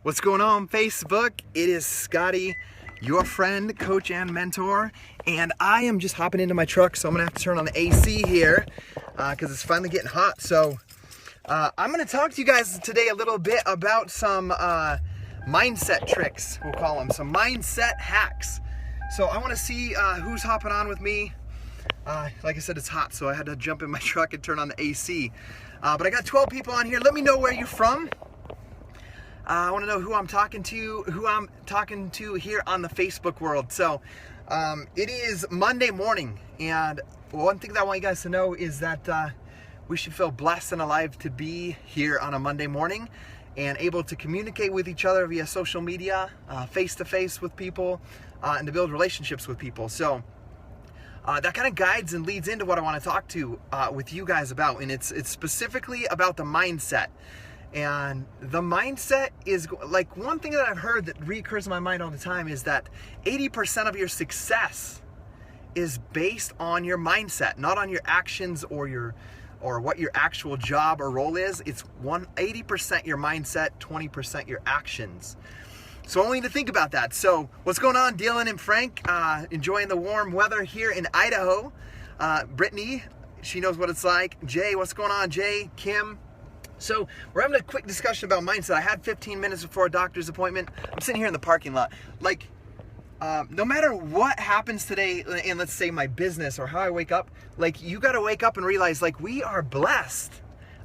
What's going on, Facebook? It is Scotty, your friend, coach, and mentor, and I am just hopping into my truck, so I'm gonna have to turn on the AC here because it's finally getting hot. So I'm gonna talk to you guys today a little bit about some mindset tricks, we'll call them, some mindset hacks. So I want to see who's hopping on with me. Like I said, it's hot, so I had to jump in my truck and turn on the AC. But I got 12 people on here. Let me know where you're from. I want to know who I'm talking to, here on the Facebook world. So it is Monday morning, and one thing that I want you guys to know is that we should feel blessed and alive to be here on a Monday morning and able to communicate with each other via social media, face-to-face with people, and to build relationships with people. So that kind of guides and leads into what I want to talk to with you guys about, and it's specifically about the mindset. And the mindset is, like, one thing that I've heard that recurs in my mind all the time is that 80% of your success is based on your mindset, not on your actions or what your actual job or role is. It's 80% your mindset, 20% your actions. So I want you to think about that. So what's going on, Dylan and Frank? Enjoying the warm weather here in Idaho. Brittany, she knows what it's like. Jay, what's going on? Jay, Kim. So we're having a quick discussion about mindset. I had 15 minutes before a doctor's appointment. I'm sitting here in the parking lot. Like, no matter what happens today, and let's say my business or how I wake up, like, you got to wake up and realize, like, we are blessed.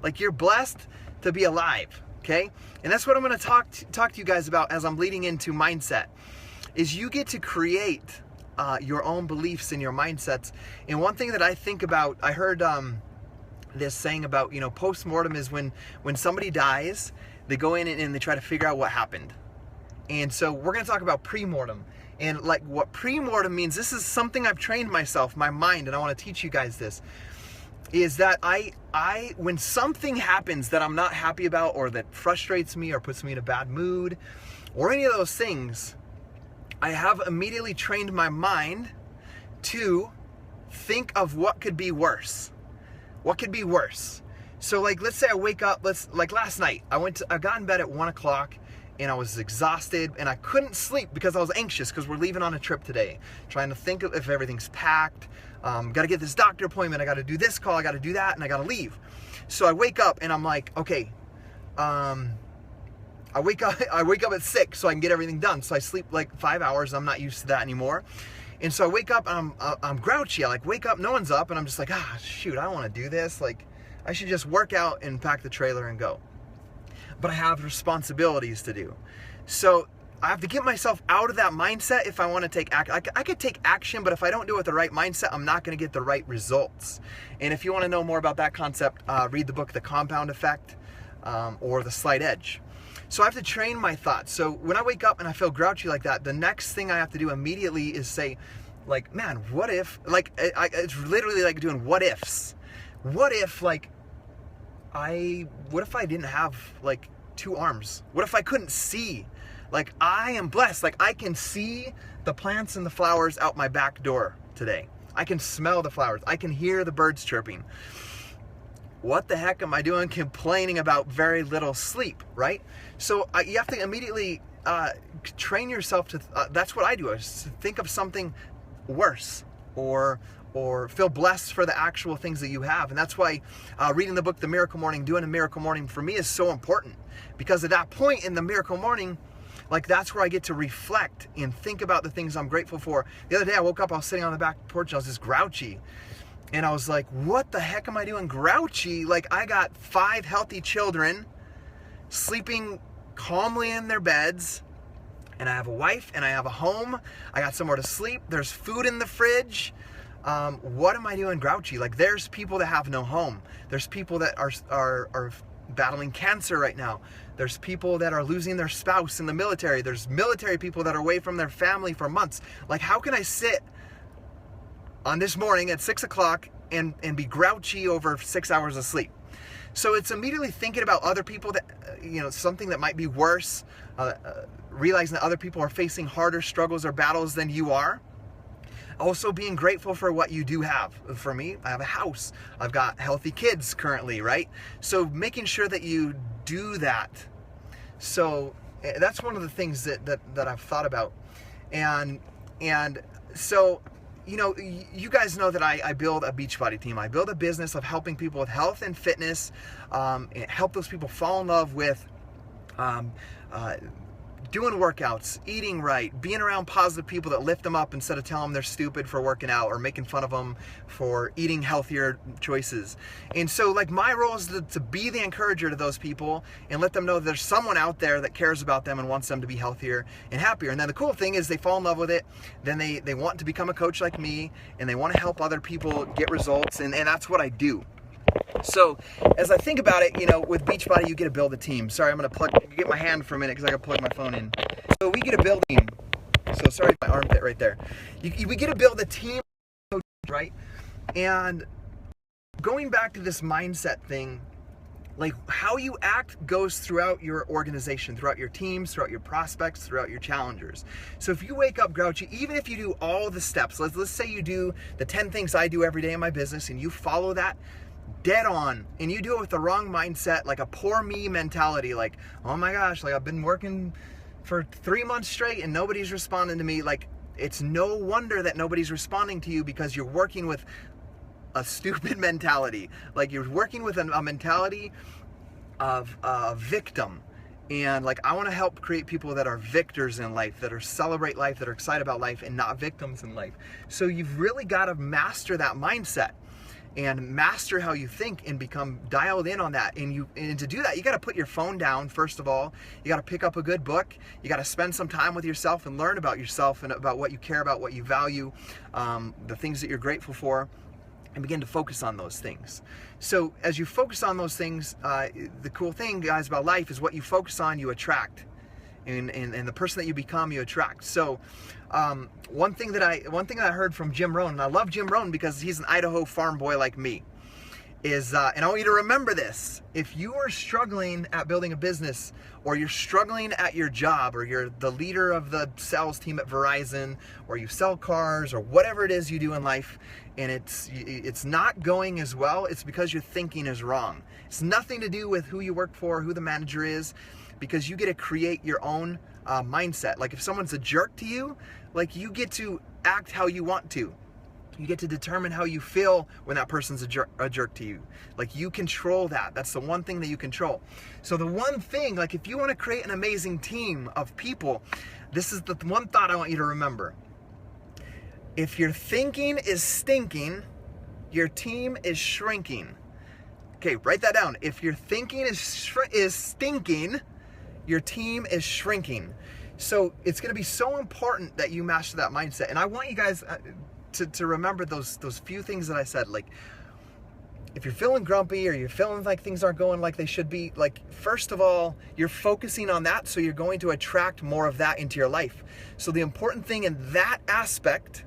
Like, you're blessed to be alive, okay? And that's what I'm going to talk to you guys about as I'm leading into mindset, is you get to create your own beliefs and your mindsets. And one thing that I think about, I heard this saying about, post-mortem is when somebody dies, they go in and they try to figure out what happened. And so we're going to talk about pre-mortem. And like what pre-mortem means, this is something I've trained myself, my mind, and I want to teach you guys this, is that I when something happens that I'm not happy about, or that frustrates me or puts me in a bad mood, or any of those things, I have immediately trained my mind to think of what could be worse. What could be worse? So, like, let's say I wake up, like last night, I got in bed at 1 o'clock and I was exhausted and I couldn't sleep because I was anxious because we're leaving on a trip today. Trying to think of if everything's packed. Got to get this doctor appointment. I got to do this call. I got to do that, and I got to leave. So I wake up and I'm like, okay, I wake up at 6 so I can get everything done. So I sleep like 5 hours. I'm not used to that anymore. And so I wake up and I'm grouchy. I like wake up, no one's up, and I'm just like, shoot, I don't want to do this. Like, I should just work out and pack the trailer and go. But I have responsibilities to do. So I have to get myself out of that mindset if I want to take action. I could take action, but if I don't do it with the right mindset, I'm not going to get the right results. And if you want to know more about that concept, read the book, The Compound Effect, or The Slight Edge. So I have to train my thoughts. So when I wake up and I feel grouchy like that, the next thing I have to do immediately is say, like, man, what if, like, it's literally like doing what ifs. What if, like, what if I didn't have, like, 2 arms? What if I couldn't see? Like, I am blessed. Like, I can see the plants and the flowers out my back door today. I can smell the flowers. I can hear the birds chirping. What the heck am I doing complaining about very little sleep, right? So you have to immediately train yourself to, that's what I do, is think of something worse or feel blessed for the actual things that you have. And that's why reading the book, The Miracle Morning, doing a miracle morning for me is so important. Because at that point in the miracle morning, like, that's where I get to reflect and think about the things I'm grateful for. The other day I woke up, I was sitting on the back porch, and I was just grouchy. And I was like, what the heck am I doing grouchy? Like, I got 5 healthy children sleeping calmly in their beds, and I have a wife, and I have a home. I got somewhere to sleep. There's food in the fridge. What am I doing grouchy? Like, there's people that have no home. There's people that are battling cancer right now. There's people that are losing their spouse in the military. There's military people that are away from their family for months. Like, how can I sit on this morning at 6 o'clock and be grouchy over 6 hours of sleep? So it's immediately thinking about other people that, something that might be worse, realizing that other people are facing harder struggles or battles than you are. Also being grateful for what you do have. For me, I have a house. I've got healthy kids currently, right? So making sure that you do that. So That's one of the things that I've thought about. And so, you know, you guys know that I build a Beachbody team. I build a business of helping people with health and fitness, and help those people fall in love with doing workouts, eating right, being around positive people that lift them up instead of telling them they're stupid for working out or making fun of them for eating healthier choices. And so, like, my role is to be the encourager to those people and let them know there's someone out there that cares about them and wants them to be healthier and happier. And then the cool thing is they fall in love with it, then they want to become a coach like me, and they want to help other people get results, and that's what I do. So as I think about it, you know, with Beachbody, you get to build a team. Sorry, I'm going to get my hand for a minute because I got to plug my phone in. So we get to build a team. So sorry, my armpit right there. We get to build a team, right? And going back to this mindset thing, like, how you act goes throughout your organization, throughout your teams, throughout your prospects, throughout your challengers. So if you wake up grouchy, even if you do all the steps, let's say you do the 10 things I do every day in my business and you follow that dead on, and you do it with the wrong mindset, like a poor me mentality, like, oh my gosh, like, I've been working for 3 months straight and nobody's responding to me. Like, it's no wonder that nobody's responding to you, because you're working with a stupid mentality. Like, you're working with a mentality of a victim. And like, I want to help create people that are victors in life, that are celebrate life, that are excited about life, and not victims in life. So you've really got to master that mindset and master how you think and become dialed in on that. And to do that, you got to put your phone down. First of all, you got to pick up a good book. You got to spend some time with yourself and learn about yourself and about what you care about, what you value, the things that you're grateful for, and begin to focus on those things. So as you focus on those things, the cool thing, guys, about life is what you focus on, you attract. And the person that you become, you attract. So one thing that I heard from Jim Rohn, and I love Jim Rohn because he's an Idaho farm boy like me, is, and I want you to remember this: if you are struggling at building a business, or you're struggling at your job, or you're the leader of the sales team at Verizon, or you sell cars, or whatever it is you do in life, and it's not going as well, it's because your thinking is wrong. It's nothing to do with who you work for, who the manager is, because you get to create your own mindset. Like, if someone's a jerk to you, like, you get to act how you want to. You get to determine how you feel when that person's a jerk to you. Like, you control that. That's the one thing that you control. So the one thing, like, if you want to create an amazing team of people, this is the one thought I want you to remember. If your thinking is stinking, your team is shrinking. Okay, write that down. If your thinking is stinking, your team is shrinking. So it's going to be so important that you master that mindset. And I want you guys to remember those few things that I said. Like, if you're feeling grumpy, or you're feeling like things aren't going like they should be, like, first of all, you're focusing on that, so you're going to attract more of that into your life. So the important thing in that aspect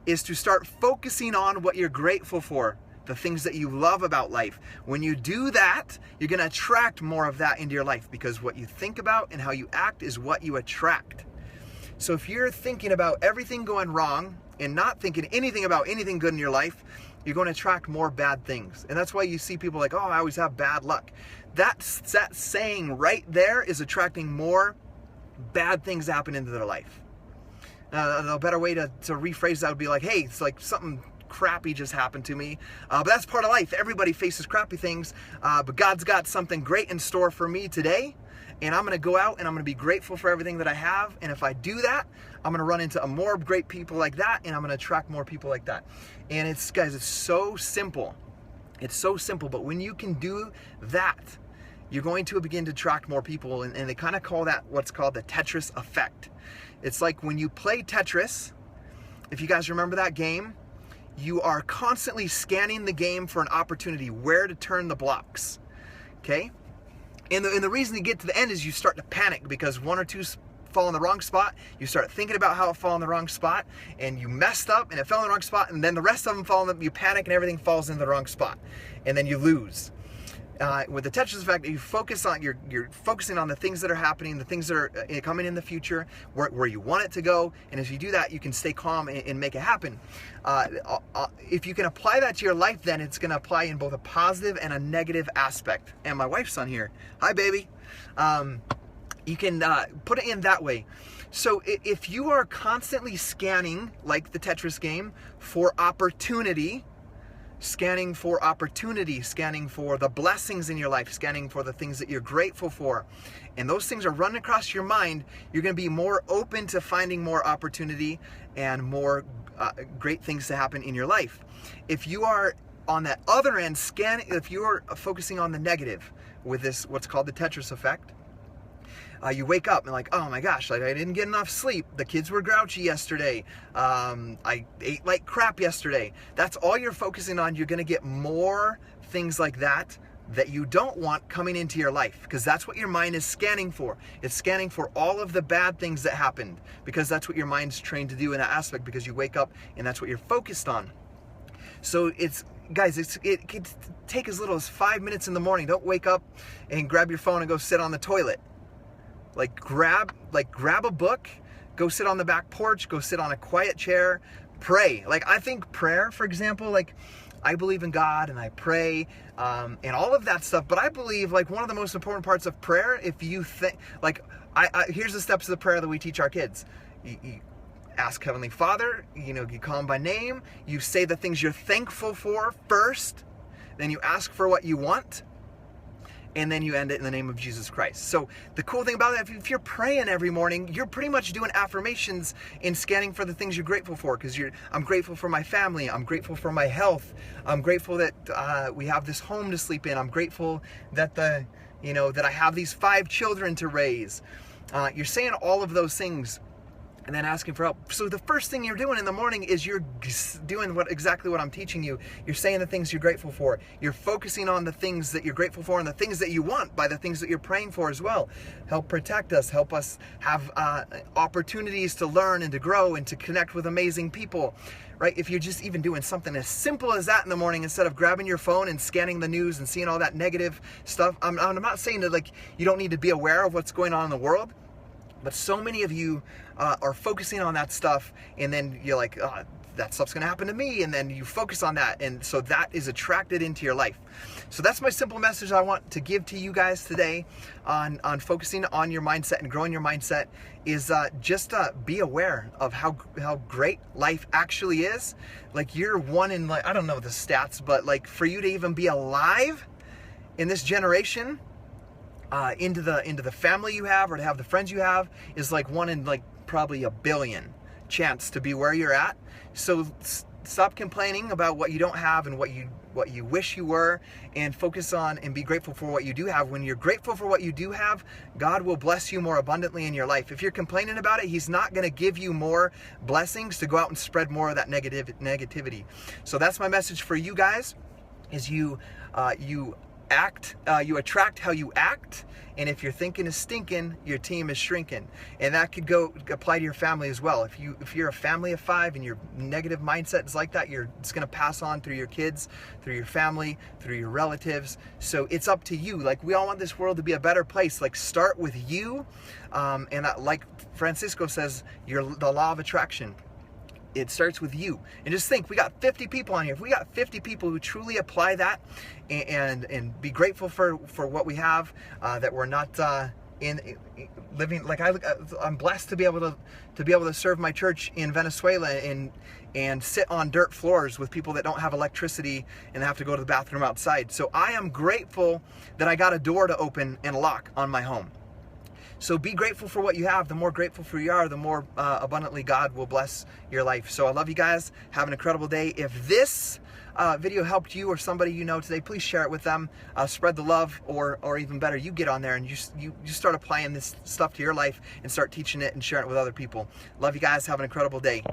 is to start focusing on what you're grateful for, the things that you love about life. When you do that, you're going to attract more of that into your life, because what you think about and how you act is what you attract. So if you're thinking about everything going wrong and not thinking anything about anything good in your life, you're going to attract more bad things. And that's why you see people like, oh, I always have bad luck. That saying right there is attracting more bad things to happen into their life. A better way to rephrase that would be like, hey, it's like something crappy just happened to me, but that's part of life. Everybody faces crappy things, but God's got something great in store for me today, and I'm going to go out and I'm going to be grateful for everything that I have. And if I do that, I'm going to run into more great people like that, and I'm going to attract more people like that. And it's, guys, it's so simple. It's so simple, but when you can do that, you're going to begin to attract more people. And they kind of call that what's called the Tetris effect. It's like when you play Tetris, if you guys remember that game, you are constantly scanning the game for an opportunity, where to turn the blocks, okay? And the reason you get to the end is you start to panic because one or two fall in the wrong spot. You start thinking about how it fell in the wrong spot, and you messed up and it fell in the wrong spot, and then the rest of them fall in you panic and everything falls into the wrong spot, and then you lose. With the Tetris effect, you focus on you're focusing on the things that are happening, the things that are coming in the future, where you want it to go, and as you do that, you can stay calm and make it happen. If you can apply that to your life, then it's going to apply in both a positive and a negative aspect. And my wife's on here. Hi, baby. You can put it in that way. So if you are constantly scanning, like the Tetris game, for opportunity, scanning for the blessings in your life, scanning for the things that you're grateful for, and those things are running across your mind, you're going to be more open to finding more opportunity and more great things to happen in your life. If you are on that other end, if you are focusing on the negative with this, what's called the Tetris effect, you wake up and like, oh my gosh, like I didn't get enough sleep. The kids were grouchy yesterday. I ate like crap yesterday. That's all you're focusing on. You're going to get more things like that you don't want coming into your life, because that's what your mind is scanning for. It's scanning for all of the bad things that happened, because that's what your mind's trained to do in that aspect, because you wake up and that's what you're focused on. So guys, it could take as little as 5 minutes in the morning. Don't wake up and grab your phone and go sit on the toilet. Grab a book, go sit on the back porch, go sit on a quiet chair, pray. I think prayer, for example, I believe in God and I pray and all of that stuff, but I believe one of the most important parts of prayer, if you think, here's the steps of the prayer that we teach our kids. You ask Heavenly Father, you call Him by name, you say the things you're thankful for first, then you ask for what you want, and then you end it in the name of Jesus Christ. So the cool thing about that, if you're praying every morning, you're pretty much doing affirmations and scanning for the things you're grateful for, because I'm grateful for my family, I'm grateful for my health, I'm grateful that we have this home to sleep in, I'm grateful that that I have these 5 children to raise. You're saying all of those things and then asking for help. So the first thing you're doing in the morning is you're doing exactly what I'm teaching you. You're saying the things you're grateful for. You're focusing on the things that you're grateful for and the things that you want by the things that you're praying for as well. Help protect us. Help us have opportunities to learn and to grow and to connect with amazing people. Right? If you're just even doing something as simple as that in the morning, instead of grabbing your phone and scanning the news and seeing all that negative stuff, I'm not saying that you don't need to be aware of what's going on in the world. But so many of you are focusing on that stuff, and then you're like, oh, that stuff's going to happen to me, and then you focus on that, and so that is attracted into your life. So that's my simple message I want to give to you guys today on focusing on your mindset and growing your mindset is just be aware of how great life actually is. You're one in, I don't know the stats, but for you to even be alive in this generation, into the family you have, or to have the friends you have, is one in probably a billion chance to be where you're at. So stop complaining about what you don't have and what you wish you were, and focus on and be grateful for what you do have. When you're grateful for what you do have, God will bless you more abundantly in your life. If you're complaining about it, He's not going to give you more blessings to go out and spread more of that negativity. So that's my message for you guys, is you attract how you act, and if your thinking is stinking, your team is shrinking. And that could apply to your family as well. If you're a family of 5 and your negative mindset is like that, it's going to pass on through your kids, through your family, through your relatives. So it's up to you. We all want this world to be a better place. Start with you, and like Francisco says, the law of attraction. It starts with you. And just think, we got 50 people on here. If we got 50 people who truly apply that and be grateful for what we have, that we're not living I'm blessed to be able to serve my church in Venezuela and sit on dirt floors with people that don't have electricity and have to go to the bathroom outside. So I am grateful that I got a door to open and lock on my home. So be grateful for what you have. The more grateful for you are, the more abundantly God will bless your life. So I love you guys. Have an incredible day. If this video helped you or somebody you know today, please share it with them. Spread the love, or even better, you get on there and you start applying this stuff to your life and start teaching it and sharing it with other people. Love you guys. Have an incredible day.